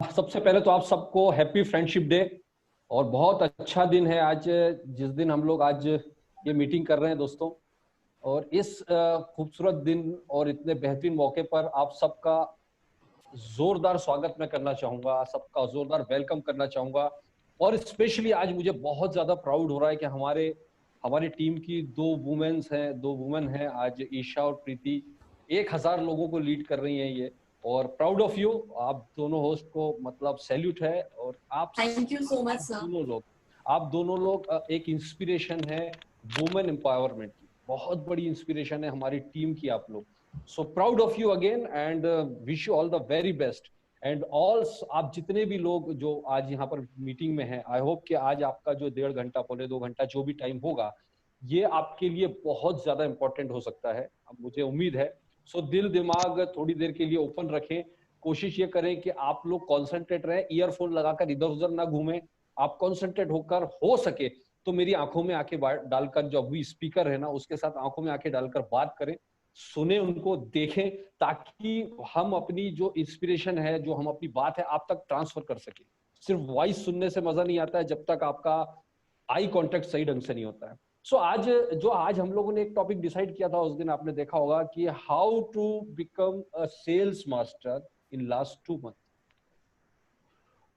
सबसे पहले तो आप सबको हैप्पी फ्रेंडशिप डे। और बहुत अच्छा दिन है आज, जिस दिन हम लोग आज ये मीटिंग कर रहे हैं दोस्तों। और इस खूबसूरत दिन और इतने बेहतरीन मौके पर आप सबका जोरदार स्वागत मैं करना चाहूंगा, सबका जोरदार वेलकम करना चाहूंगा। और स्पेशली आज मुझे बहुत ज्यादा प्राउड हो रहा है कि हमारी टीम की दो वुमेन हैं आज, ईशा और प्रीति। 1000 लोगों को लीड कर रही हैं ये। और प्राउड ऑफ यू, आप दोनों होस्ट को मतलब सैल्यूट है। और thank you so much sir. आप दोनों लोग एक इंस्पिरेशन है वुमेन एम्पावरमेंट की, बहुत बड़ी इंस्पिरेशन है हमारी टीम की आप लोग। So proud of you again and wish you all the very best. And all आप जितने भी लोग जो आज यहाँ पर मीटिंग में हैं, आई होप कि आज आपका जो 1.5 घंटा पौने 2 घंटा जो भी टाइम होगा, ये आपके लिए बहुत ज्यादा इंपॉर्टेंट हो सकता है, अब मुझे उम्मीद है। सो दिल दिमाग थोड़ी देर के लिए ओपन रखें। कोशिश ये करें कि आप लोग कॉन्सेंट्रेट रहें, ईयरफोन लगाकर इधर उधर ना घूमें। आप कॉन्सेंट्रेट होकर हो सके तो मेरी आंखों में आंखें डालकर, जो अभी स्पीकर है ना उसके साथ आंखों में आंखें डालकर बात करें, सुने उनको, देखें, ताकि हम अपनी जो इंस्पिरेशन है, जो हम अपनी बात है आप तक ट्रांसफर कर सके। सिर्फ वॉइस सुनने से मजा नहीं आता है जब तक आपका आई कांटेक्ट सही ढंग से नहीं होता है। सो आज हम लोगों ने एक टॉपिक डिसाइड किया था, उस दिन आपने देखा होगा कि how to become a sales master in last 2 month.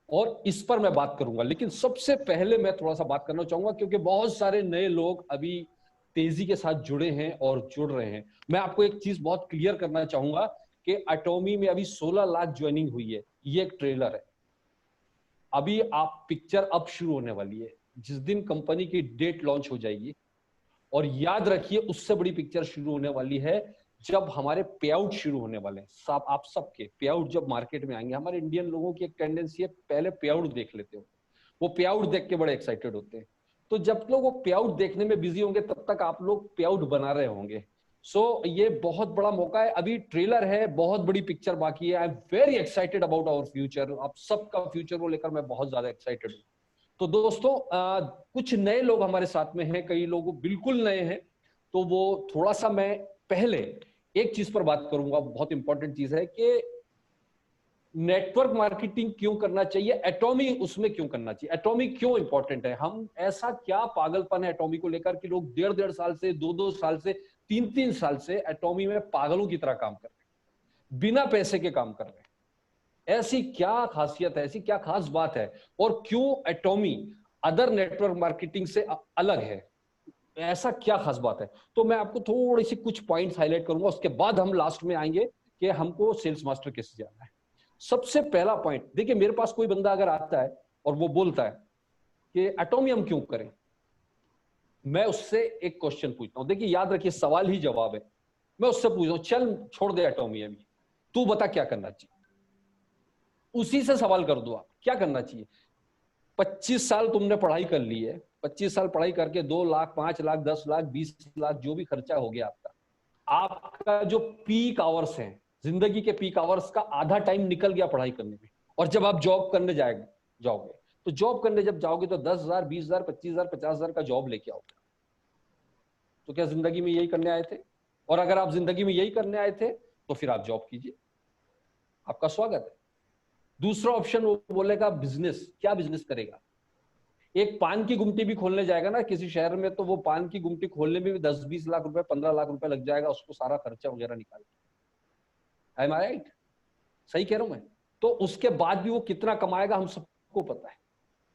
और इस पर मैं बात करूंगा, लेकिन सबसे पहले मैं थोड़ा सा बात करना चाहूंगा क्योंकि बहुत सारे नए लोग अभी तेजी के साथ जुड़े हैं और जुड़ रहे हैं। मैं आपको एक चीज बहुत क्लियर करना चाहूंगा कि एटॉमी में अभी 16 लाख ज्वाइनिंग हुई है। ये एक ट्रेलर है, अभी आप पिक्चर अब शुरू होने वाली है। जिस दिन कंपनी की डेट लॉन्च हो जाएगी, और याद रखिए उससे बड़ी पिक्चर शुरू होने वाली है जब हमारे पे आउट शुरू होने वाले हैं। सब आप सबके पे आउट जब मार्केट में आएंगे, हमारे इंडियन लोगों की एक टेंडेंसी है पहले पे आउट देख लेते हो, वो पे आउट देख के बड़े एक्साइटेड होते हैं। तो जब लोग वो पे आउट देखने में बिजी होंगे तब तक आप लोग पे आउट बना रहे होंगे। ये बहुत बड़ा मौका है, अभी ट्रेलर है, बहुत बड़ी पिक्चर बाकी है। I am very excited about our future, आप सबका फ्यूचर को लेकर मैं बहुत ज्यादा एक्साइटेड हूँ। तो दोस्तों कुछ नए लोग हमारे साथ में हैं, कई लोग बिल्कुल नए हैं। तो वो थोड़ा सा मैं पहले एक चीज पर बात करूंगा, बहुत इंपॉर्टेंट चीज है कि नेटवर्क मार्केटिंग क्यों करना चाहिए, एटॉमी उसमें क्यों करना चाहिए, एटॉमी क्यों इंपॉर्टेंट है। हम ऐसा क्या पागलपन है एटॉमी को लेकर कि लोग 1.5 साल से 2 साल से 3 साल से एटॉमी में पागलों की तरह काम कर रहे हैं, बिना पैसे के काम कर रहे हैं। ऐसी क्या खासियत है, ऐसी क्या खास बात है, और क्यों एटॉमी अदर नेटवर्क मार्केटिंग से अलग है, ऐसा क्या खास बात है। तो मैं आपको थोड़ी सी कुछ पॉइंट्स हाईलाइट करूंगा, उसके बाद हम लास्ट में आएंगे कि हमको सेल्स मास्टर कैसे जाना है। सबसे पहला पॉइंट देखिए, मेरे पास कोई बंदा अगर आता है और वो बोलता है कि एटॉमी हम क्यों करें, मैं उससे एक क्वेश्चन पूछता हूं। देखिए याद रखिए, सवाल ही जवाब है। मैं उससे पूछता हूं, चल छोड़ दे एटॉमी अभी, तू बता क्या करना चाहिए। उसी से सवाल कर दो, आप क्या करना चाहिए। 25 साल तुमने पढ़ाई कर ली है, 25 साल पढ़ाई करके 2 लाख 5 लाख 10 लाख 20 लाख जो भी खर्चा हो गया आपका, आपका जो पीक आवर्स हैं, जिंदगी के पीक आवर्स का आधा टाइम निकल गया पढ़ाई करने में। और जब आप जॉब करने जाओगे, तो जॉब करने जब जाओगे तो 10,000 20,000 25,000 50,000 का जॉब लेके आओगे। तो क्या जिंदगी में यही करने आए थे? और अगर आप जिंदगी में यही करने आए थे तो फिर आप जॉब कीजिए, आपका स्वागत है। दूसरा ऑप्शन वो बोलेगा बिजनेस, क्या बिजनेस करेगा। एक पान की गुमटी भी खोलने जाएगा ना किसी शहर में, तो वो पान की गुमटी खोलने में भी 10-20 लाख रुपए 15 लाख रुपए लग जाएगा, उसको सारा खर्चा वगैरह निकाल के। I am I right? सही कह रहा हूं मैं? तो उसके बाद भी वो कितना कमाएगा हम सबको पता है।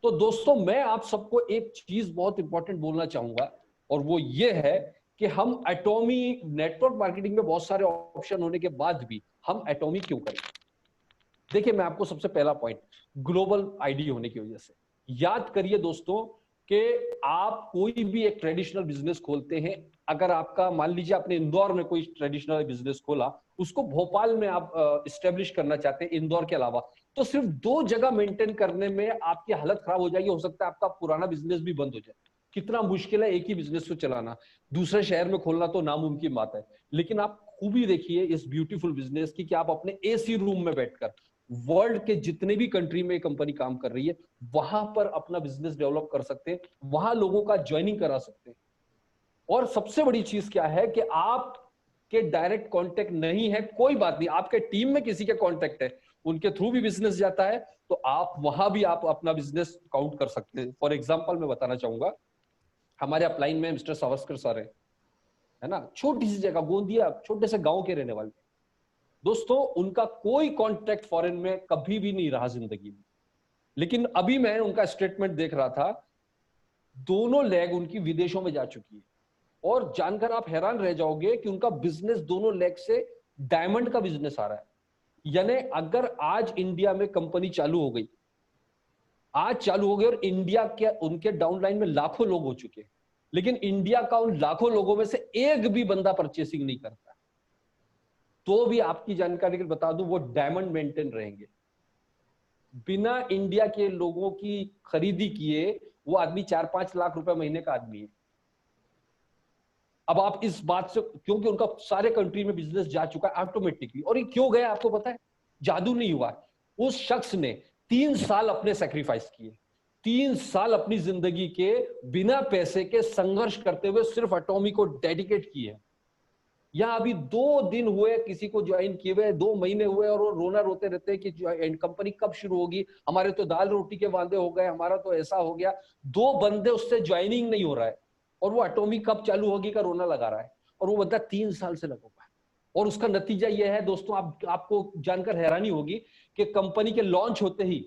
तो दोस्तों मैं आप सबको एक चीज बहुत इंपॉर्टेंट बोलना चाहूंगा, और वो ये है कि हम एटॉमी नेटवर्क मार्केटिंग में बहुत सारे ऑप्शन होने के बाद भी हम एटॉमी क्यों करें। देखिए मैं आपको सबसे पहला पॉइंट, ग्लोबल आईडी होने की वजह से। याद करिए दोस्तों कि आप कोई भी एक ट्रेडिशनल बिजनेस खोलते हैं, अगर आपका मान लीजिए आपने इंदौर में कोई ट्रेडिशनल बिजनेस खोला, उसको भोपाल में आप इस्टेब्लिश करना चाहते हैं इंदौर के अलावा, तो सिर्फ 2 जगह मेंटेन करने में आपकी हालत खराब हो जाएगी। हो सकता है आपका पुराना बिजनेस भी बंद हो जाए। कितना मुश्किल है एक ही बिजनेस को चलाना, दूसरे शहर में खोलना तो नामुमकिन बात है। लेकिन आप खूबी देखिए इस ब्यूटीफुल बिजनेस की कि आप अपने एसी रूम में बैठकर वर्ल्ड के जितने भी कंट्री में कंपनी काम कर रही है वहां पर अपना बिजनेस डेवलप कर सकते हैं, वहां लोगों का ज्वाइनिंग करा सकते हैं। और सबसे बड़ी चीज क्या है कि आप के डायरेक्ट कांटेक्ट नहीं है, कोई बात नहीं, आपके टीम में किसी के कांटेक्ट है, उनके थ्रू भी बिजनेस जाता है, तो आप वहां भी आप अपना बिजनेस काउंट कर सकते हैं। फॉर एग्जाम्पल मैं बताना चाहूंगा, हमारे अपलाइन में मिस्टर सावस्कर सर है ना, छोटी सी जगह गोंदिया, छोटे से गांव के रहने वाले दोस्तों, उनका कोई कॉन्ट्रैक्ट फॉरेन में कभी भी नहीं रहा जिंदगी में। लेकिन अभी मैं उनका स्टेटमेंट देख रहा था, दोनों लेग उनकी विदेशों में जा चुकी है, और जानकर आप हैरान रह जाओगे कि उनका बिजनेस दोनों लेग से डायमंड का बिजनेस आ रहा है। यानी अगर आज इंडिया में कंपनी चालू हो गई, आज चालू हो गई, और इंडिया के उनके डाउनलाइन में लाखों लोग हो चुके हैं, लेकिन इंडिया का उन लाखों लोगों में से एक भी बंदा परचेसिंग नहीं करता, तो भी आपकी जानकारी के लिए बता दूं, वो डायमंड मेंटेन रहेंगे। बिना इंडिया के लोगों की खरीदी किए वो आदमी 4-5 लाख रुपए महीने का आदमी है। अब आप इस बात से, क्योंकि उनका सारे कंट्री में बिजनेस जा चुका है ऑटोमेटिकली, और ये क्यों गया आपको पता है? जादू नहीं हुआ, उस शख्स ने 3 साल अपने सेक्रीफाइस किए, 3 साल अपनी जिंदगी के बिना पैसे के संघर्ष करते हुए सिर्फ एटॉमी को डेडिकेट किए। यहाँ अभी 2 दिन हुए किसी को ज्वाइन किए हुए, 2 महीने हुए, और वो रोना रोते रहते हैं कि कंपनी कब शुरू होगी, हमारे तो दाल रोटी के वादे हो गए, हमारा तो ऐसा हो गया। 2 बंदे उससे ज्वाइनिंग नहीं हो रहा है, और वो एटॉमी कब चालू होगी का रोना लगा रहा है, और वो बंदा 3 साल से लगा हुआ है। और उसका नतीजा यह है दोस्तों, आपको जानकर हैरानी होगी कि कंपनी के लॉन्च होते ही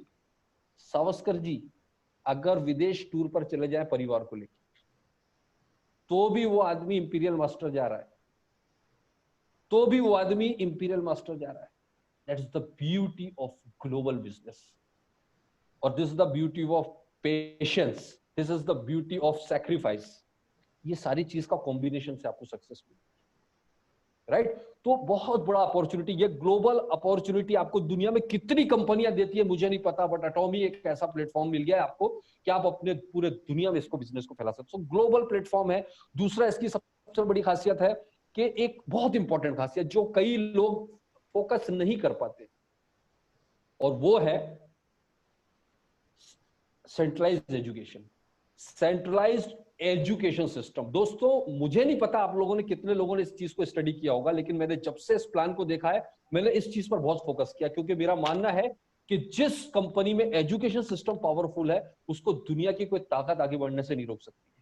सावस्कर जी अगर विदेश टूर पर चले जाए परिवार को लेकर, तो भी वो आदमी इंपीरियल मास्टर जा रहा है, तो भी वो आदमी इंपीरियल मास्टर जा रहा है। That is the beauty of global business, और this is the beauty of patience, this is the beauty of sacrifice. ये सारी चीज का कॉम्बिनेशन से आपको सक्सेस मिलेगी, राइट? तो बहुत बड़ा अपॉर्चुनिटी, ये ग्लोबल अपॉर्चुनिटी आपको दुनिया में कितनी कंपनियां देती है मुझे नहीं पता, बट एटॉमी एक ऐसा प्लेटफॉर्म मिल गया है आपको कि आप अपने पूरे दुनिया में इसको बिजनेस को फैला सकते हो। ग्लोबल प्लेटफॉर्म है। दूसरा इसकी सबसे बड़ी खासियत है कि एक बहुत इंपॉर्टेंट खासियत जो कई लोग फोकस नहीं कर पाते, और वो है centralised education, centralised education system. दोस्तों मुझे नहीं पता आप लोगों ने कितने लोगों ने इस चीज को स्टडी किया होगा, लेकिन मैंने जब से इस प्लान को देखा है, मैंने इस चीज पर बहुत फोकस किया, क्योंकि मेरा मानना है कि जिस कंपनी में एजुकेशन सिस्टम पावरफुल है, उसको दुनिया की कोई ताकत आगे बढ़ने से नहीं रोक सकती है।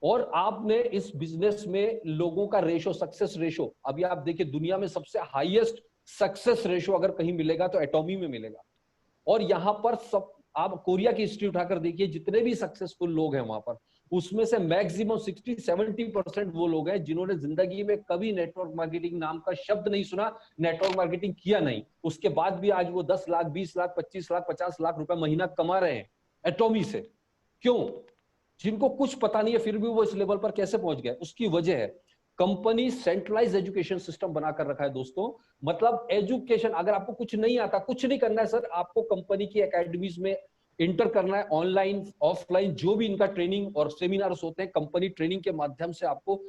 और आपने इस बिजनेस में लोगों का रेशो, सक्सेस रेशो, अभी आप देखिए दुनिया में सबसे हाईएस्ट सक्सेस रेशो अगर कहीं मिलेगा तो एटॉमी में मिलेगा। और यहां पर सब, आप कोरिया की हिस्ट्री उठाकर देखिए, जितने भी सक्सेसफुल लोग हैं वहां पर, उसमें से मैक्सिमम 60-70% वो लोग हैं जिन्होंने जिंदगी में कभी नेटवर्क मार्केटिंग नाम का शब्द नहीं सुना, नेटवर्क मार्केटिंग किया नहीं, उसके बाद भी आज वो 10 लाख, 20 लाख, 25 लाख, 50 लाख रुपए महीना कमा रहे हैं एटॉमी से। क्यों? जिनको कुछ पता नहीं है फिर भी वो इस लेवल पर कैसे पहुंच गए? उसकी वजह है कंपनी सेंट्रलाइज एजुकेशन सिस्टम बनाकर रखा है दोस्तों। मतलब एजुकेशन, अगर आपको कुछ नहीं आता, कुछ नहीं करना है सर, आपको कंपनी की एकेडमीज में इंटर करना है, ऑनलाइन ऑफलाइन जो भी इनका ट्रेनिंग और सेमिनार्स होते हैं, कंपनी ट्रेनिंग के माध्यम से आपको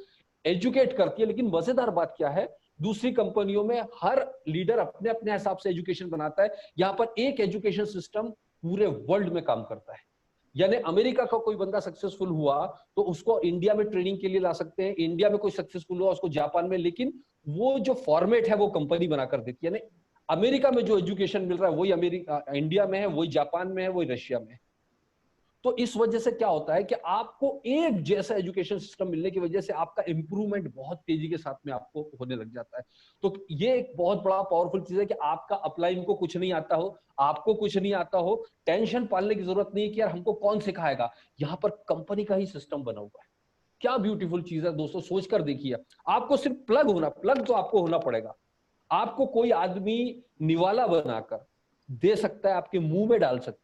एजुकेट करती है। लेकिन मजेदार बात क्या है, दूसरी कंपनियों में हर लीडर अपने अपने हिसाब से एजुकेशन बनाता है, यहां पर एक एजुकेशन सिस्टम पूरे वर्ल्ड में काम करता है। यानी अमेरिका का कोई बंदा सक्सेसफुल हुआ तो उसको इंडिया में ट्रेनिंग के लिए ला सकते हैं, इंडिया में कोई सक्सेसफुल हुआ उसको जापान में, लेकिन वो जो फॉर्मेट है वो कंपनी बनाकर देती है। यानी अमेरिका में जो एजुकेशन मिल रहा है वही अमेरिका, इंडिया में है, वही जापान में है, वही रशिया में है। तो इस वजह से क्या होता है कि आपको एक जैसा एजुकेशन सिस्टम मिलने की वजह से आपका इंप्रूवमेंट बहुत तेजी के साथ में आपको होने लग जाता है। तो ये एक बहुत बड़ा पावरफुल चीज है कि आपका अपलाइन को कुछ नहीं आता हो, आपको कुछ नहीं आता हो, टेंशन पालने की जरूरत नहीं कि यार हमको कौन सिखाएगा, यहाँ पर कंपनी का ही सिस्टम बना हुआ है। क्या ब्यूटीफुल चीज है दोस्तों, सोचकर देखिए। आपको सिर्फ प्लग तो आपको होना पड़ेगा। आपको कोई आदमी निवाला बनाकर दे सकता है, आपके मुंह में डाल सकता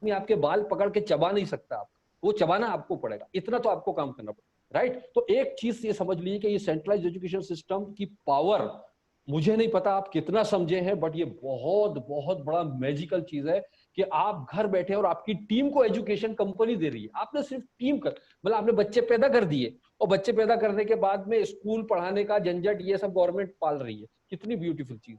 है, आपके बाल पकड़ के चबा नहीं सकता, आप वो चबाना आपको पड़ेगा, इतना तो आपको काम करना पड़ेगा, राइट? तो एक चीज ये समझ लीजिए कि ये सेंट्रलाइज्ड एजुकेशन सिस्टम की पावर, मुझे नहीं पता आप कितना समझे हैं, बट ये बहुत बहुत बड़ा मैजिकल चीज है कि आप घर बैठे और आपकी टीम को एजुकेशन कंपनी दे रही है। आपने सिर्फ टीम कर, मतलब आपने बच्चे पैदा कर दिए, और बच्चे पैदा करने के बाद में स्कूल पढ़ाने का झंझट ये सब गवर्नमेंट पाल रही है। कितनी ब्यूटीफुल चीज,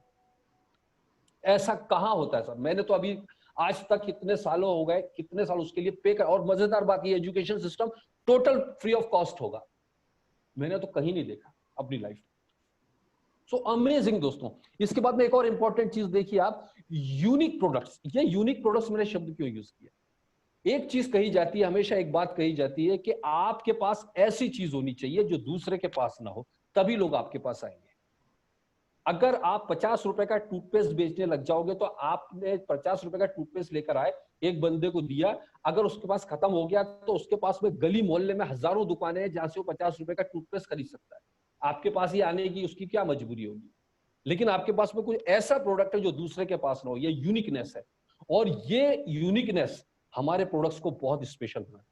ऐसा कहाँ होता है सर? मैंने तो अभी आज तक कितने सालों हो गए, कितने साल उसके लिए पे कर, और मजेदार बात ये education system total free of cost होगा, मैंने तो कहीं नहीं देखा अपनी लाइफ में। सो अमेजिंग दोस्तों। इसके बाद में एक और इंपॉर्टेंट चीज देखिए आप, यूनिक प्रोडक्ट्स। ये यूनिक प्रोडक्ट्स मैंने शब्द क्यों यूज किया? एक चीज कही जाती है, हमेशा एक बात कही जाती है कि आपके पास ऐसी चीज होनी चाहिए जो दूसरे के पास ना हो, तभी लोग आपके पास आएंगे। अगर आप 50 रुपए का टूथपेस्ट बेचने लग जाओगे, तो आपने 50 रुपए का टूथपेस्ट लेकर आए, एक बंदे को दिया, अगर उसके पास खत्म हो गया तो उसके पास में गली मोहल्ले में हजारों दुकानें हैं जहां से वो 50 रुपए का टूथपेस्ट खरीद सकता है। आपके पास ही आने की उसकी क्या मजबूरी होगी? लेकिन आपके पास में कोई ऐसा प्रोडक्ट है जो दूसरे के पास ना हो, ये यूनिकनेस है। और ये यूनिकनेस हमारे प्रोडक्ट्स को बहुत स्पेशल बनाता है।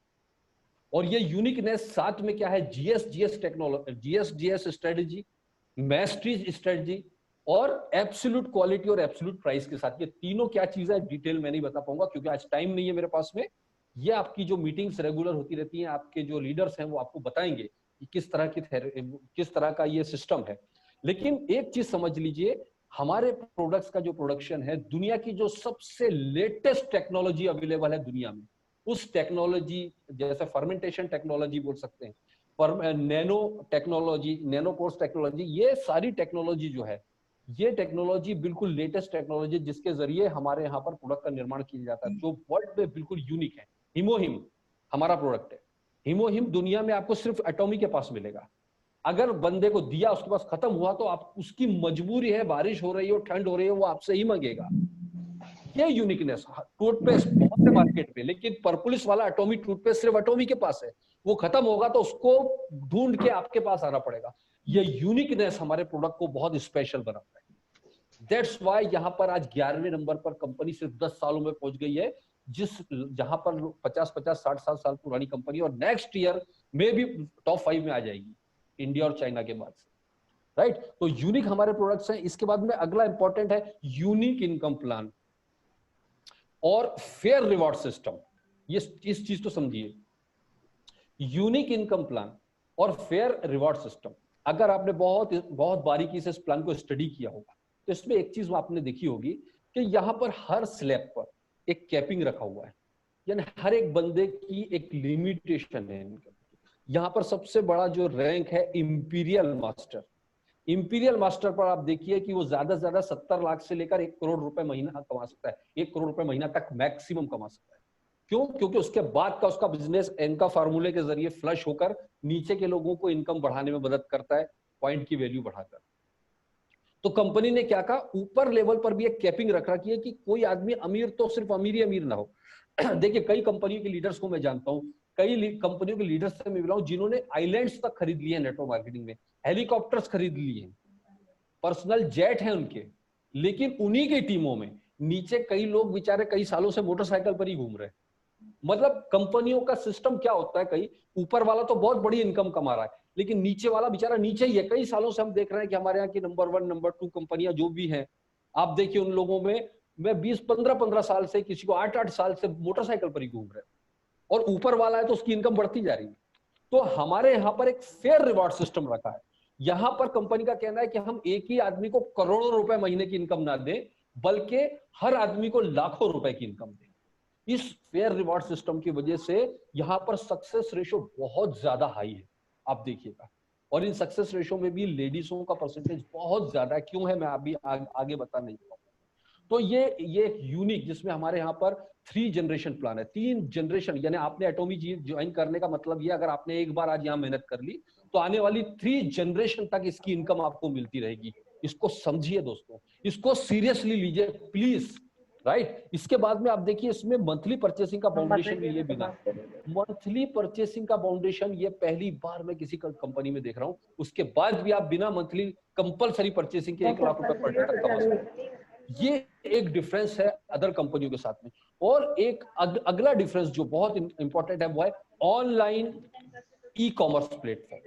और ये यूनिकनेस साथ में क्या है, जीएस टेक्नोलॉजी, जीएस स्ट्रेटेजी, मैस्ट्रीज स्ट्रेटजी और एब्सोल्यूट क्वालिटी और एब्सोल्यूट प्राइस के साथ। ये तीनों क्या चीज है डिटेल में नहीं बता पाऊंगा क्योंकि आज टाइम नहीं है मेरे पास में। ये आपकी जो मीटिंग्स रेगुलर होती रहती हैं, आपके जो लीडर्स हैं वो आपको बताएंगे कि किस तरह का ये सिस्टम है। लेकिन एक चीज समझ लीजिए, हमारे प्रोडक्ट्स का जो प्रोडक्शन है, दुनिया की जो सबसे लेटेस्ट टेक्नोलॉजी अवेलेबल है दुनिया में, उस टेक्नोलॉजी, जैसे फर्मेंटेशन टेक्नोलॉजी बोल सकते हैं, nano technology, nano pores technology, ये सारी टेक्नोलॉजी जो है, ये टेक्नोलॉजी बिल्कुल लेटेस्ट टेक्नोलॉजी जिसके जरिए हमारे यहाँ पर प्रोडक्ट का निर्माण किया जाता है, जो वर्ल्ड में बिल्कुल यूनिक है। हिमोहिम हमारा प्रोडक्ट है। हिमोहिम दुनिया में आपको सिर्फ एटॉमी के पास मिलेगा। अगर बंदे को दिया, उसके पास खत्म हुआ, तो आप, उसकी मजबूरी है, बारिश हो रही हो, ठंड हो रही है, वो आपसे ही मांगेगा। ये यूनिकनेस टूथपेस्ट बहुत है मार्केट में, लेकिन परपुलिस वाला एटॉमिक टूथपेस्ट सिर्फ एटॉमी के पास है। वो खत्म होगा तो उसको ढूंढ के आपके पास आना पड़ेगा। ये यूनिकनेस हमारे प्रोडक्ट को बहुत स्पेशल बनाता है। दैट्स व्हाई यहाँ पर आज 11वें नंबर पर कंपनी सिर्फ 10 सालों में पहुंच गई है, जहां पर 50-50, 60-60 साल पुरानी कंपनी, और नेक्स्ट ईयर में भी टॉप 5 में आ जाएगी, इंडिया और चाइना के बाद से। राइट? तो यूनिक हमारे प्रोडक्ट्स हैं। इसके बाद में अगला इंपॉर्टेंट है यूनिक इनकम प्लान और फेयर रिवॉर्ड सिस्टम। ये इस चीज तो समझिए, यूनिक इनकम प्लान और फेयर रिवॉर्ड सिस्टम। अगर आपने बहुत बहुत बारीकी से इस प्लान को स्टडी किया होगा तो इसमें एक चीज आपने देखी होगी कि यहाँ पर हर स्लैब पर एक कैपिंग रखा हुआ है, यानी हर एक बंदे की एक लिमिटेशन है इनकम। यहाँ पर सबसे बड़ा जो रैंक है इंपीरियल मास्टर। इंपीरियल मास्टर पर आप देखिए कि वो ज्यादा से ज्यादा 70 लाख से लेकर 1 करोड़ रुपए महीना कमा सकता है। 1 करोड़ रुपए महीना तक मैक्सिमम कमा सकता है। क्यों? क्योंकि उसके बाद का उसका बिजनेस इनका फार्मूले के जरिए फ्लश होकर नीचे के लोगों को इनकम बढ़ाने में मदद करता है, पॉइंट की वैल्यू बढ़ाकर। तो कंपनी ने क्या कहा, ऊपर लेवल पर भी एक कैपिंग रख रखी है कि कोई आदमी अमीर तो सिर्फ अमीर ही अमीर ना हो। देखिए, कई कंपनियों के लीडर्स को मैं जानता हूं, कई कंपनियों के लीडर्स से मैं मिला हूं जिन्होंने आइलैंड्स तक खरीद लिए हैं नेटवर्क मार्केटिंग में, हेलीकॉप्टर्स खरीद लिए हैं, पर्सनल जेट है उनके। लेकिन उन्हीं की टीमों में नीचे कई लोग बेचारे कई सालों से मोटरसाइकिल पर ही घूम रहे हैं। मतलब कंपनियों का सिस्टम क्या होता है, कई ऊपर वाला तो बहुत बड़ी इनकम कमा रहा है, लेकिन नीचे वाला बेचारा नीचे ही है। कई सालों से हम देख रहे हैं कि हमारे यहाँ की नंबर 1 नंबर 2 कंपनियां जो भी हैं, आप देखिए उन लोगों में 20-15 साल से, किसी को 8-8 साल से मोटरसाइकिल पर ही घूम रहे हैं, और ऊपर वाला है तो उसकी इनकम बढ़ती जा रही है। तो हमारे यहाँ पर एक फेयर रिवॉर्ड सिस्टम रखा है। यहां पर कंपनी का कहना है कि हम एक ही आदमी को करोड़ों रुपए महीने की इनकम ना दें, बल्कि हर आदमी को लाखों रुपए की इनकम दें। इस फेयर रिवॉर्ड सिस्टम की वजह से यहां पर सक्सेस रेशो बहुत ज्यादा हाई है, आप देखिएगा। और इन सक्सेस रेशो में भी लेडीजों का परसेंटेज बहुत ज्यादा है। क्यों है, मैं अभी आगे बता नहीं पाऊंगा। तो ये एक यूनिक, जिसमें हमारे यहाँ पर 3 जनरेशन प्लान है। 3 जनरेशन, यानी आपने एटॉमी ज्वाइन करने का मतलब ये, अगर आपने एक बार आज यहाँ मेहनत कर ली तो आने वाली 3 जनरेशन तक इसकी इनकम आपको मिलती रहेगी। इसको समझिए दोस्तों, इसको सीरियसली लीजिए प्लीज। राइट? इसके बाद में आप देखिए, इसमें मंथली परचेसिंग का फाउंडेशन भी लिए बिना, मंथली परचेसिंग का फाउंडेशन ये पहली बार मैं किसी कंपनी में देख रहा हूं। उसके बाद भी आप बिना मंथली कंपलसरी परचेसिंग के 1 लाख रुपए पर डे तक कमा सकते हैं। ये एक डिफरेंस है अदर कंपनियों के साथ में। और एक अगला डिफरेंस जो बहुत इंपॉर्टेंट है वो है ऑनलाइन ई कॉमर्स प्लेटफॉर्म।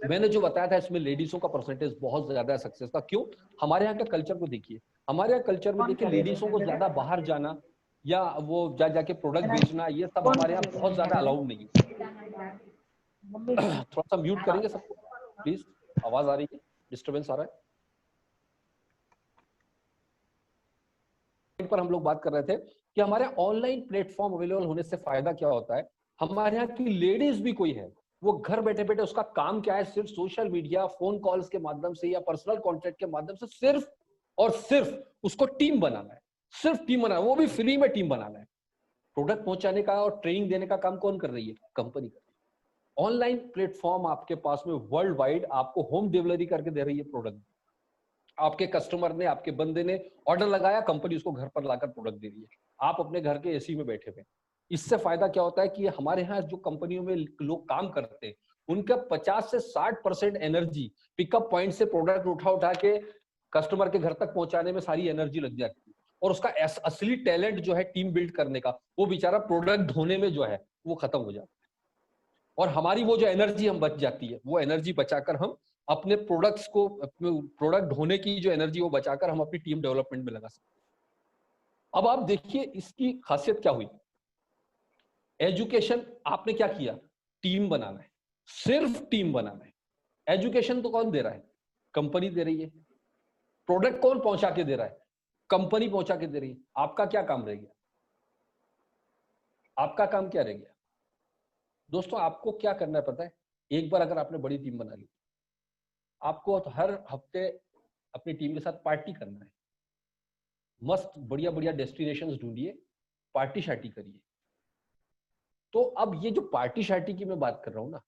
मैंने जो बताया था, इसमें लेडीजों का परसेंटेज बहुत ज्यादा है सक्सेस का। क्यों? हमारे यहाँ के कल्चर को देखिए, हमारे यहाँ कल्चर में देखिए लेडीजों को ज्यादा बाहर जाना या वो जाके प्रोडक्ट बेचना, ये सब हमारे यहाँ बहुत ज्यादा अलाउड नहीं है। थोड़ा सा म्यूट करेंगे सबको प्लीज, आवाज आ रही है, डिस्टर्बेंस आ रहा है। पर हम लोग बात कर रहे थे कि हमारे ऑनलाइन प्लेटफॉर्म अवेलेबल होने से फायदा क्या होता है। हमारे यहाँ की लेडीज भी कोई है, वो घर बैठे बैठे उसका काम क्या है, सिर्फ सोशल मीडिया, फोन कॉल्स के माध्यम से या पर्सनल कॉन्टेक्ट के माध्यम से सिर्फ और सिर्फ उसको टीम बनाना है, सिर्फ टीम बनाना, वो भी फ्री में टीम बनाना है। प्रोडक्ट पहुंचाने का और ट्रेनिंग देने का काम कौन कर रही है? कंपनी कर रही है। ऑनलाइन प्लेटफॉर्म आपके पास में वर्ल्ड वाइड आपको होम डिलीवरी करके दे रही है प्रोडक्ट। आपके कस्टमर ने, आपके बंदे ने ऑर्डर लगाया, कंपनी उसको घर पर लाकर प्रोडक्ट दे रही है, आप अपने घर के एसी में बैठे हुए। इससे फायदा क्या होता है कि हमारे यहाँ जो कंपनियों में लोग काम करते हैं उनका 50 से 60% एनर्जी पिकअप पॉइंट से प्रोडक्ट उठा के कस्टमर के घर तक पहुंचाने में सारी एनर्जी लग जाती है, और उसका असली टैलेंट जो है टीम बिल्ड करने का, वो बेचारा प्रोडक्ट ढोने में जो है वो खत्म हो जाता है। और हमारी वो जो एनर्जी हम बच जाती है, वो एनर्जी बचाकर हम अपने प्रोडक्ट्स को, प्रोडक्ट ढोने की जो एनर्जी वो बचाकर हम अपनी टीम डेवलपमेंट में लगा सकते हैं। अब आप देखिए इसकी खासियत क्या हुई। एजुकेशन आपने क्या किया? टीम बनाना है, सिर्फ टीम बनाना है। एजुकेशन तो कौन दे रहा है? कंपनी दे रही है। प्रोडक्ट कौन पहुंचा के दे रहा है? कंपनी पहुंचा के दे रही है। आपका क्या काम रह गया? आपका काम क्या रह गया? दोस्तों आपको क्या करना है पता है? एक बार अगर आपने बड़ी टीम बना ली, आपको तो हर हफ्ते अपनी टीम के साथ पार्टी करना है। मस्त बढ़िया बढ़िया डेस्टिनेशंस ढूंढिए, पार्टी शार्टी करिए। तो अब ये जो पार्टी शार्टी की मैं बात कर रहा हूं ना,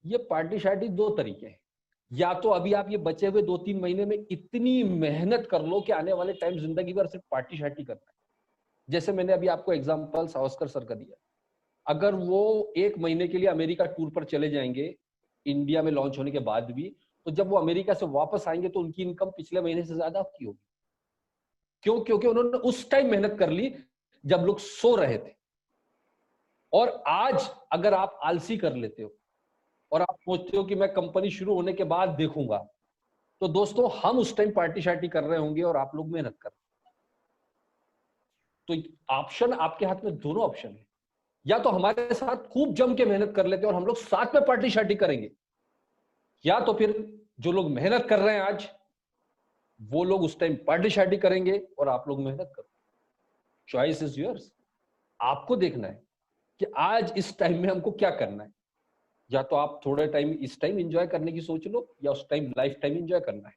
ये पार्टी शार्टी दो तरीके हैं। या तो अभी आप ये बचे हुए 2-3 महीने में इतनी मेहनत कर लो कि आने वाले टाइम जिंदगी भर सिर्फ पार्टी शार्टी करना है। जैसे मैंने अभी आपको एग्जांपल सावस्कर सर का दिया। अगर वो 1 महीने के लिए अमेरिका टूर पर चले जाएंगे इंडिया में लॉन्च होने के बाद भी, तो जब वो अमेरिका से वापस आएंगे तो उनकी इनकम पिछले महीने से ज्यादा की होगी। क्यों? क्योंकि उन्होंने उस टाइम मेहनत कर ली जब लोग सो रहे थे। और आज अगर आप आलसी कर लेते हो और आप सोचते हो कि मैं कंपनी शुरू होने के बाद देखूंगा, तो दोस्तों हम उस टाइम पार्टी शार्टी कर रहे होंगे और आप लोग मेहनत कर रहे। तो ऑप्शन आपके हाथ में, दोनों ऑप्शन है। या तो हमारे साथ खूब जम के मेहनत कर लेते हैं और हम लोग साथ में पार्टी शार्टी करेंगे, या तो फिर जो लोग मेहनत कर रहे हैं आज, वो लोग उस टाइम पार्टी शार्टी करेंगे और आप लोग मेहनत करो। Choice is yours. आपको देखना है कि आज इस टाइम में हमको क्या करना है। या तो आप थोड़ा टाइम इस टाइम एंजॉय करने की सोच लो, या उस टाइम लाइफ टाइम एंजॉय करना है।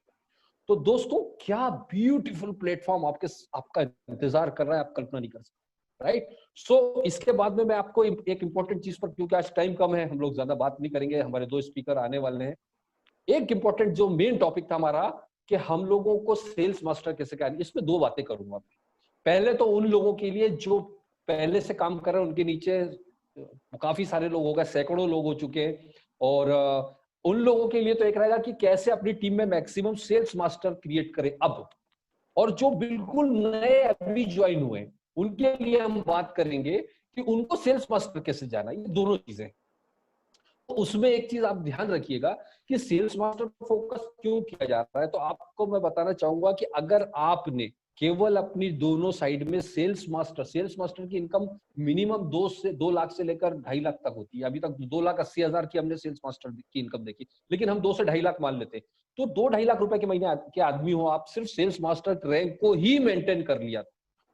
तो दोस्तों क्या ब्यूटीफुल प्लेटफॉर्म आपका इंतजार कर रहा है, आप कल्पना नहीं कर सकते, राइट। सो इसके बाद में मैं आपको एक इंपॉर्टेंट चीज पर, क्योंकि आज टाइम कम है, हम लोग ज्यादा बात नहीं करेंगे, हमारे 2 स्पीकर आने वाले हैं। एक इंपॉर्टेंट जो मेन टॉपिक था हमारा कि हम लोगों को सेल्स मास्टर कैसे करना, इसमें 2 बातें करूंगा। पहले तो उन लोगों के लिए जो पहले से काम कर रहे हैं, उनके नीचे काफी सारे लोग हो गए, सैकड़ों लोग हो चुके हैं, और उन लोगों के लिए तो एक रहेगा कि कैसे अपनी टीम में मैक्सिमम सेल्स मास्टर क्रिएट करें अब। और जो बिल्कुल नए अभी ज्वाइन हुए हैं उनके लिए हम बात करेंगे कि उनको सेल्स मास्टर कैसे जाना। ये दोनों चीजें। तो उसमें एक चीज आप ध्यान रखिएगा कि सेल्स मास्टर फोकस क्यों किया जा रहा है। तो आपको मैं बताना चाहूंगा कि अगर आपने केवल अपनी दोनों साइड में सेल्स मास्टर की इनकम मिनिमम 2 लाख से लेकर 2.5 लाख तक होती है। अभी तक 2,80,000 की हमने सेल्स मास्टर की इनकम देखी, लेकिन हम 2 से 2.5 लाख मान लेते। तो 2-2.5 लाख रुपए के महीने के आदमी हो आप, सिर्फ सेल्स मास्टर रैंक को ही मेंटेन कर लिया।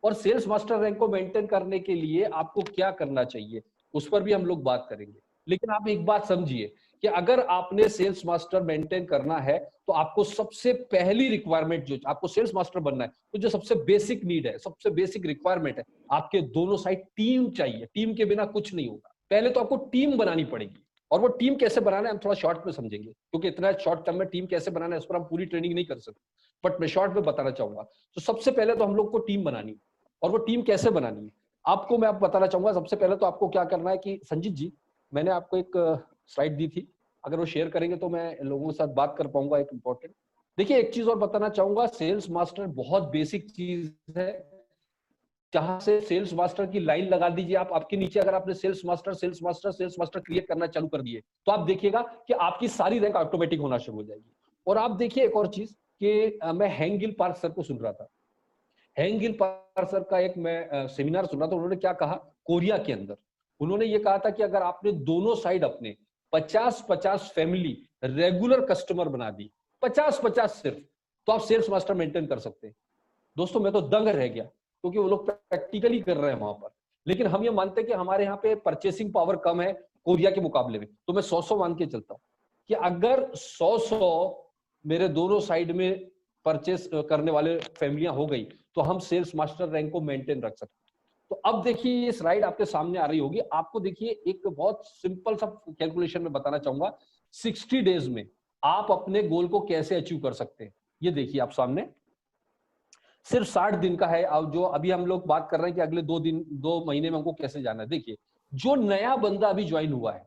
और सेल्स मास्टर रैंक को मेंटेन करने के लिए आपको क्या करना चाहिए, उस पर भी हम लोग बात करेंगे। लेकिन आप एक बात समझिए कि अगर आपने सेल्स मास्टर मेंटेन करना है तो आपको सबसे पहली रिक्वायरमेंट, जो आपको सेल्स मास्टर बनना है तो जो सबसे बेसिक नीड है, सबसे बेसिक रिक्वायरमेंट है, आपके दोनों साइड टीम चाहिए। टीम के बिना कुछ नहीं होगा। पहले तो आपको टीम बनानी पड़ेगी, और वो टीम कैसे बनाना है हम थोड़ा शॉर्ट में समझेंगे, क्योंकि इतना शॉर्ट टर्म में टीम कैसे बनाना है इस पर हम पूरी ट्रेनिंग नहीं कर सकते, बट मैं शॉर्ट में बताना चाहूंगा। तो सबसे पहले तो हम लोग को टीम बनानी है, और वो टीम कैसे बनानी है आपको मैं बताना चाहूंगा। सबसे पहले तो आपको क्या करना है कि संजीत जी, मैंने आपको एक स्लाइड दी थी, अगर वो शेयर करेंगे तो मैं लोगों के साथ बात कर पाऊंगा। एक इंपॉर्टेंट देखिए, एक चीज और बताना चाहूंगा, सेल्स मास्टर बहुत बेसिक चीज है। जहां से सेल्स मास्टर की लाइन लगा दीजिए आप, आपके नीचे अगर आपने सेल्स मास्टर क्रिएट करना चालू कर दिए, तो आप देखिएगा कि आपकी सारी रैंक ऑटोमेटिक होना शुरू हो जाएगी। और आप देखिए एक और चीज कि मैं हैंगिल पार्क सर को सुन रहा था। हैंगिल पार्क सर का एक मैं सेमिनार सुन रहा था। उन्होंने क्या कहा, कोरिया के अंदर उन्होंने ये कहा था कि अगर आपने दोनों साइड अपने 50-50 फैमिली रेगुलर कस्टमर बना दी, 50-50 सिर्फ, तो आप सेल्स मास्टर मेंटेन कर सकते हैं। दोस्तों मैं तो दंग रह गया, क्योंकि वो लोग प्रैक्टिकली कर रहे हैं वहां पर। लेकिन हम ये मानते हैं कि हमारे यहाँ पे परचेसिंग पावर कम है, कोरिया के मुकाबले में। तो मैं 100 मान के चलता हूँ कि अगर 100 मेरे दोनों साइड में परचेस करने वाले फैमिलियां हो गई तो हम सेल्स मास्टर रैंक को मेंटेन रख सकते हैं। तो अब देखिए ये स्लाइड आपके सामने आ रही होगी, आपको देखिए एक बहुत सिंपल सा कैलकुलेशन में बताना चाहूंगा 60 डेज में आप अपने गोल को कैसे अचीव कर सकते हैं। ये देखिए आप सामने सिर्फ 60 दिन का है। अब जो अभी हम लोग बात कर रहे हैं कि अगले 2 महीने में हमको कैसे जाना है। देखिए जो नया बंदा अभी ज्वाइन हुआ है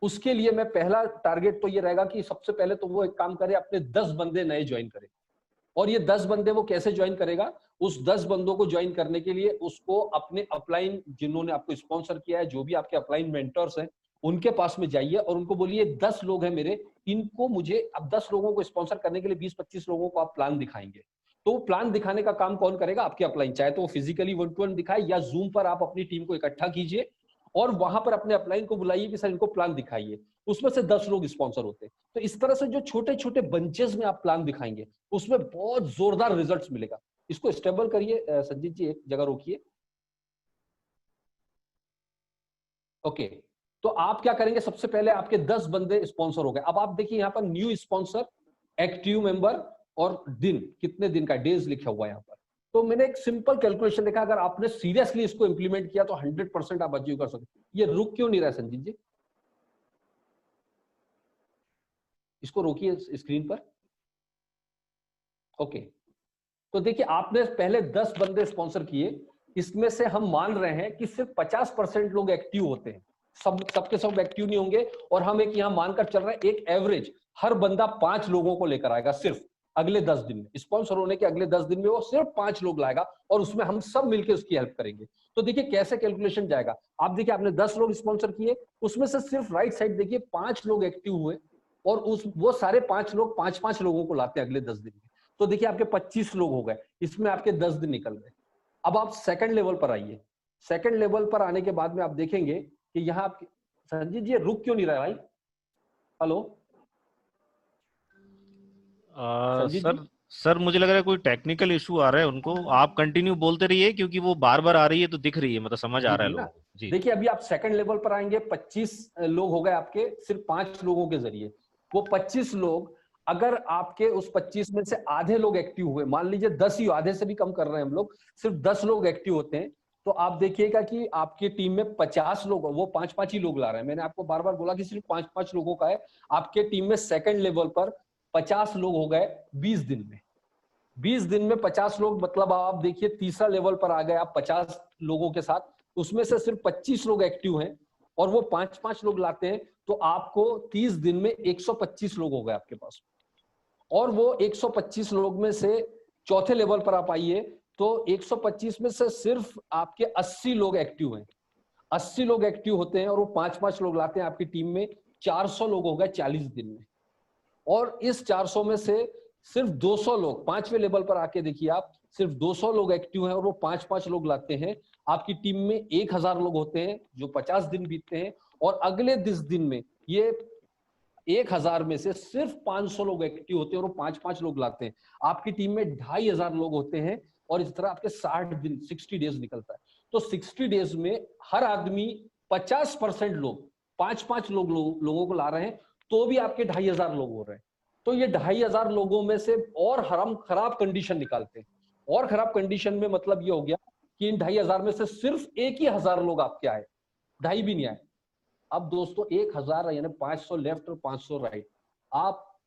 उसके लिए मैं पहला टारगेट तो ये रहेगा कि सबसे पहले तो वो एक काम करे, अपने 10 बंदे नए ज्वाइन करे। और ये 10 बंदे वो कैसे ज्वाइन करेगा? उस 10 बंदों को ज्वाइन करने के लिए उसको अपने अपलाइन, जिन्होंने आपको स्पॉन्सर किया है, जो भी आपके अपलाइन मेंटर्स हैं, उनके पास में जाइए और उनको बोलिए 10 लोग हैं मेरे, इनको मुझे अब 10 लोगों को स्पॉन्सर करने के लिए 20-25 लोगों को आप प्लान दिखाएंगे। तो प्लान दिखाने का काम कौन करेगा? आपके अपलाइन। चाहे तो वो फिजिकली 1-to-1 दिखाए या जूम पर आप अपनी टीम को इकट्ठा कीजिए और वहां पर अपने अपलाइन को बुलाइए कि सर इनको प्लान दिखाइए। उसमें से 10 लोग स्पॉन्सर होते हैं। तो इस तरह से जो छोटे छोटे बंचेस में आप प्लान दिखाएंगे उसमें बहुत जोरदार रिजल्ट्स मिलेगा। इसको स्टेबल करिए संजीत जी, एक जगह रोकिए। ओके, तो आप क्या करेंगे? सबसे पहले आपके 10 बंदे स्पॉन्सर हो गए। अब आप देखिए यहाँ पर न्यू स्पॉन्सर, एक्टिव मेंबर और दिन, कितने दिन का डेज लिखा हुआ है यहाँ पर। तो मैंने एक सिंपल कैलकुलेशन देखा, अगर आपने सीरियसली इसको इंप्लीमेंट किया तो 100% आप अचीव कर सकते। ये रुक क्यों नहीं रहा है संजीत जी? इसको रोकिए स्क्रीन पर। ओके, तो देखिए आपने पहले 10 बंदे स्पॉन्सर किए, इसमें से हम मान रहे हैं कि सिर्फ 50% लोग एक्टिव होते हैं। सबके सब एक्टिव नहीं होंगे। और हम एक यहां मानकर चल रहे हैं एक एवरेज हर बंदा 5 लोगों को लेकर आएगा सिर्फ अगले 10 दिन में। स्पॉन्सर होने के अगले 10 दिन में वो सिर्फ 5 लोग लाएगा और उसमें हम सब मिलकर उसकी हेल्प करेंगे। तो देखिए कैसे कैलकुलेशन जाएगा। आप देखिए आपने 10 लोग स्पॉन्सर किए, उसमें से सिर्फ राइट साइड देखिए 5 लोग एक्टिव हुए और वो सारे 5 लोग 5-5 लोगों को लाते हैं अगले 10 दिन में। तो देखिए आपके 25 लोग हो गए, इसमें आपके 10 दिन निकल गए। अब आप सेकंड लेवल पर आइए। सेकंड लेवल पर आने के बाद में आप देखेंगे कि यहाँ आपके संजीत जी रुक क्यों नहीं रहा भाई? हेलो संजीत जी? सर मुझे लग रहा है कोई टेक्निकल इशू आ रहा है उनको। आप कंटिन्यू बोलते रहिए क्योंकि वो बार बार आ रही है तो दिख रही है, मतलब समझ आ रहा है लोगों को। जी देखिए अभी आप सेकंड लेवल पर आएंगे, 25 लोग हो गए आपके सिर्फ 5 लोगों के जरिए। वो 25 लोग, अगर आपके उस 25 में से आधे लोग एक्टिव हुए, मान लीजिए 10 ही, आधे से भी कम कर रहे हैं हम लोग, सिर्फ 10 लोग एक्टिव होते हैं, तो आप देखिएगा कि आपकी टीम में 50 लोग, वो 5-5 ही लोग ला रहे हैं। मैंने आपको बार बार बोला कि सिर्फ 5-5 लोगों का है। आपके टीम में सेकंड लेवल पर 50 लोग हो गए 20 दिन में। 20 दिन में 50 लोग, मतलब आप देखिए तीसरा लेवल पर आ गए आप 50 लोगों के साथ। उसमें से सिर्फ 25 लोग एक्टिव हैं और वो 5-5 लोग लाते हैं, तो आपको 30 दिन में 125 लोग हो गए आपके पास। और वो 125 लोग में से चौथे लेवल पर आप आइए तो 125 में से सिर्फ आपके 80 लोग एक्टिव हैं। 80 लोग एक्टिव होते हैं और वो 5-5 लोग लाते हैं आपकी टीम में। 400 लोग हो गए 40 दिन में। और इस 400 में से सिर्फ 200 लोग, 5वें लेवल पर आके देखिए आप, सिर्फ 200 लोग एक्टिव हैं और वो 5-5 लोग लाते हैं। आपकी टीम में 1000 लोग होते हैं जो 50 दिन बीतते हैं। और अगले 10 दिन में ये 1000 में से सिर्फ 500 लोग एक्टिव होते हैं और वो 5-5 लोग लाते हैं। आपकी टीम में 2500 लोग होते हैं और इस तरह आपके 60 दिन, 60 डेज निकलता है। तो 60 डेज में हर आदमी 50% लोग, 5-5 लोगों को ला रहे हैं, तो भी आपके 2500 लोग हो रहे हैं। तो ये 2500 लोगों में से और हम खराब कंडीशन निकालते हैं। और खराब कंडीशन में मतलब ये हो गया कि इन 2500 में से सिर्फ 1000 लोग आपके आए, 2.5 भी नहीं आए। अब दोस्तों 1000 यानी 500 लेफ्ट और 500 राइट, आप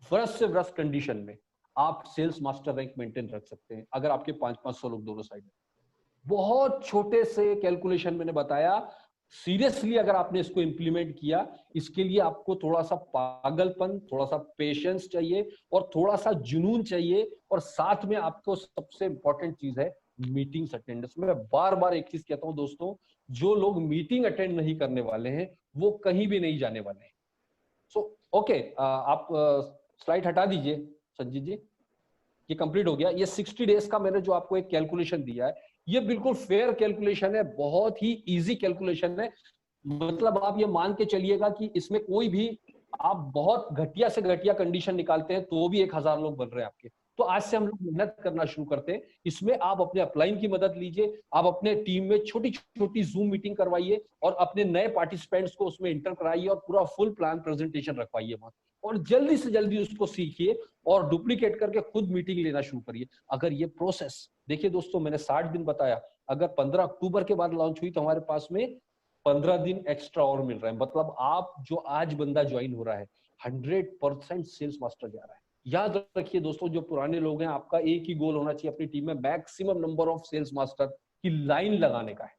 वर्स्ट से वर्स्ट कंडीशन में आप सेल्स मास्टर रैंक मेंटेन रख सकते हैं अगर आपके 500-500 लोग दोनों साइड में। बहुत छोटे से कैलकुलेशन मैंने बताया। सीरियसली अगर आपने इसको इंप्लीमेंट किया, इसके लिए आपको थोड़ा सा पागलपन, थोड़ा सा पेशेंस चाहिए और थोड़ा सा जुनून चाहिए। और साथ में आपको सबसे इंपॉर्टेंट चीज है मीटिंग्स अटेंडेंस। मैं बार बार एक चीज कहता हूं दोस्तों, जो लोग मीटिंग अटेंड नहीं करने वाले हैं वो कहीं भी नहीं जाने वाले हैं। सो ओके, आप स्लाइड हटा दीजिए संजीत जी, ये कंप्लीट हो गया। ये 60 डेज का मैंने जो आपको एक कैलकुलेशन दिया है, ये बिल्कुल फेयर कैलकुलेशन है, बहुत ही इजी कैलकुलेशन है। मतलब आप ये मान के चलिएगा कि इसमें कोई भी, आप बहुत घटिया से घटिया कंडीशन निकालते हैं तो भी 1000 लोग बन रहे हैं आपके। तो आज से हम लोग मेहनत करना शुरू करते हैं। इसमें आप अपने अपलाइन की मदद लीजिए, आप अपने टीम में छोटी छोटी जूम मीटिंग करवाइए और अपने नए पार्टिसिपेंट्स को उसमें इंटर कराइए और पूरा फुल प्लान प्रेजेंटेशन रखवाइए वहां, और जल्दी से जल्दी उसको सीखिए और डुप्लीकेट करके खुद मीटिंग लेना शुरू करिए। अगर ये प्रोसेस, देखिए दोस्तों मैंने 60 दिन बताया, अगर 15 अक्टूबर के बाद लॉन्च हुई तो हमारे पास में 15 दिन एक्स्ट्रा और मिल रहे हैं। मतलब आप जो आज बंदा ज्वाइन हो रहा है 100% सेल्स मास्टर जा रहा है। याद रखिए दोस्तों, जो पुराने लोग हैं, आपका एक ही गोल होना चाहिए अपनी टीम में, maximum number of sales master की लाइन लगाने का है।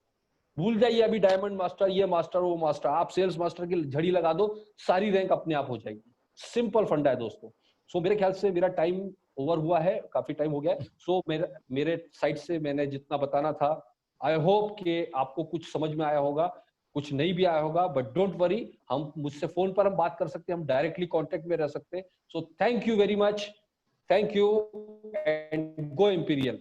भूल जाइए अभी डायमंड मास्टर, ये मास्टर वो मास्टर, आप सेल्स मास्टर की झड़ी लगा दो, सारी रैंक अपने आप हो जाएगी। सिंपल फंडा है दोस्तों। सो मेरे ख्याल से मेरा टाइम ओवर हुआ है, काफी टाइम हो गया है। सो मेरे साइड से मैंने जितना बताना था, आई होप कि आपको कुछ समझ में आया होगा, कुछ नहीं भी आया होगा, बट डोंट वरी, हम मुझसे फोन पर हम बात कर सकते हैं, हम डायरेक्टली कांटेक्ट में रह सकते हैं। So thank you very much, thank you and go imperial.